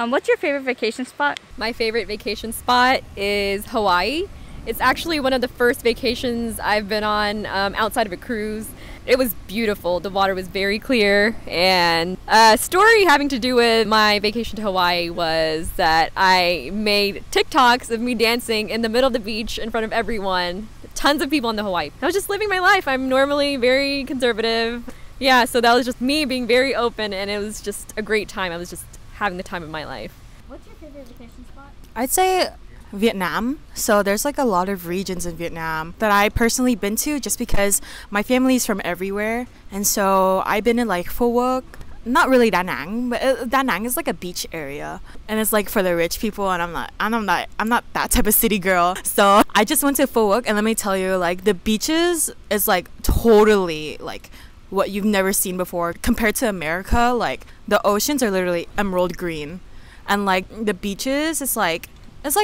What's your favorite vacation spot? My favorite vacation spot is Hawaii. It's actually one of the first vacations I've been on outside of a cruise. It was beautiful. The water was very clear. And a story having to do with my vacation to Hawaii was that I made TikToks of me dancing in the middle of the beach in front of everyone. Tons of people in the Hawaii. I was just living my life. I'm normally very conservative. Yeah, so that was just me being very open, and it was just a great time. I was just having the time of my life. What's your favorite vacation spot? I'd say Vietnam. So there's like a lot of regions in Vietnam that I personally been to just because my family's from everywhere. And so I've been in like Phu Quoc, not really Da Nang, but Da Nang is like a beach area, and it's like for the rich people, and I'm not that type of city girl. So I just went to Phu Quoc, and let me tell you, like the beaches is like totally like what you've never seen before compared to America. Like the oceans are literally emerald green, and like the beaches, it's like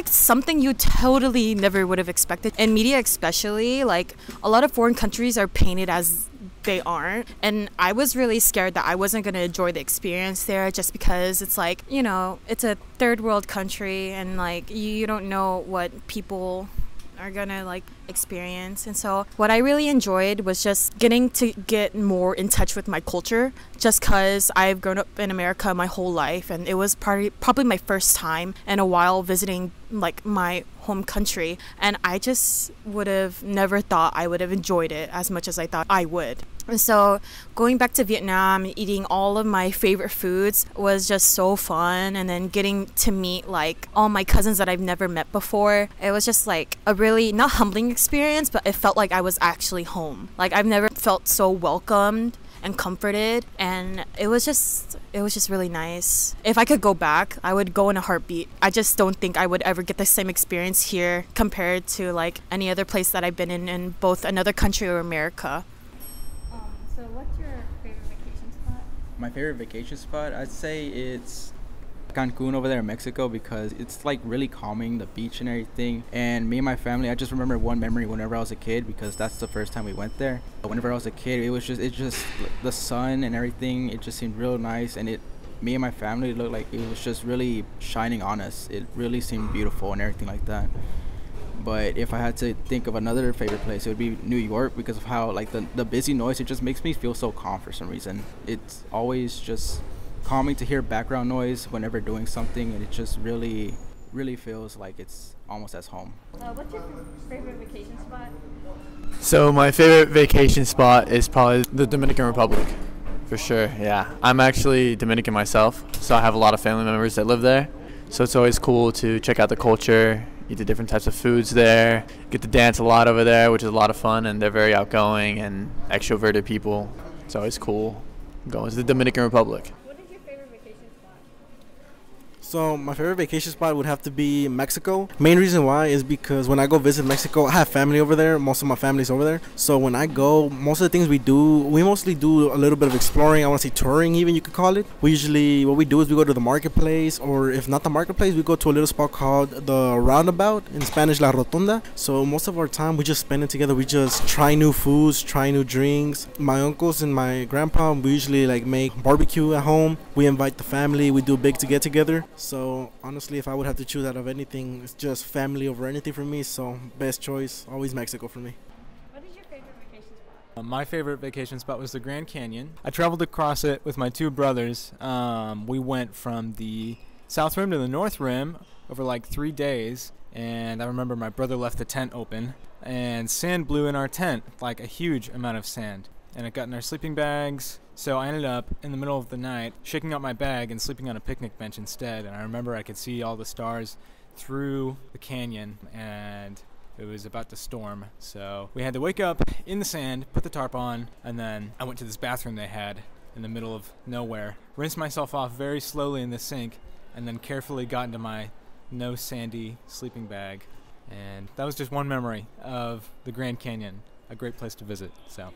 something you totally never would have expected. In media especially, like a lot of foreign countries are painted as they aren't, and I was really scared that I wasn't going to enjoy the experience there just because it's like, you know, it's a third world country, and like you don't know what people are gonna like experience. And so what I really enjoyed was just getting to get more in touch with my culture, just because I've grown up in America my whole life, and it was probably my first time in a while visiting like my home country, and I just would have never thought I would have enjoyed it as much as I thought I would. And so going back to Vietnam and eating all of my favorite foods was just so fun, and then getting to meet like all my cousins that I've never met before, it was just like a really not humbling experience, but it felt like I was actually home. Like I've never felt so welcomed and comforted, and it was just really nice. If I could go back, I would go in a heartbeat. I just don't think I would ever get the same experience here compared to like any other place that I've been in both another country or America. So what's your favorite vacation spot? My favorite vacation spot, I'd say it's Cancun over there in Mexico, because it's like really calming, the beach and everything. And me and my family, I just remember one memory whenever I was a kid, because that's the first time we went there. Whenever I was a kid, it just the sun and everything, it just seemed real nice, and me and my family looked like it was just really shining on us. It really seemed beautiful and everything like that. But if I had to think of another favorite place, it would be New York, because of how like the busy noise, it just makes me feel so calm for some reason. It's always just calming to hear background noise whenever doing something, and it just really feels like it's almost as home. What's your favorite vacation spot? So my favorite vacation spot is probably the Dominican Republic, for sure. Yeah, I'm actually Dominican myself, so I have a lot of family members that live there. So it's always cool to check out the culture, eat the different types of foods there, get to dance a lot over there, which is a lot of fun, and they're very outgoing and extroverted people. It's always cool going to the Dominican Republic. What is your favorite vacation spot? So my favorite vacation spot would have to be Mexico. Main reason why is because when I go visit Mexico, I have family over there. Most of my family's over there. So when I go, most of the things we mostly do a little bit of exploring. I want to say touring, even you could call it. What we do is we go to the marketplace, or if not the marketplace, we go to a little spot called the Roundabout, in Spanish La Rotonda. So most of our time we just spend it together. We just try new foods, try new drinks. My uncles and my grandpa, we usually like make barbecue at home. We invite the family. We do big to get together. So honestly, if I would have to choose out of anything, it's just family over anything for me. So best choice, always Mexico for me. What is your favorite vacation spot? My favorite vacation spot was the Grand Canyon. I traveled across it with my two brothers. We went from the South Rim to the North Rim over like 3 days, and I remember my brother left the tent open, and sand blew in our tent, like a huge amount of sand, and it got in our sleeping bags. So I ended up in the middle of the night shaking out my bag and sleeping on a picnic bench instead. And I remember I could see all the stars through the canyon, and it was about to storm. So we had to wake up in the sand, put the tarp on, and then I went to this bathroom they had in the middle of nowhere, rinsed myself off very slowly in the sink, and then carefully got into my no sandy sleeping bag. And that was just one memory of the Grand Canyon, a great place to visit. So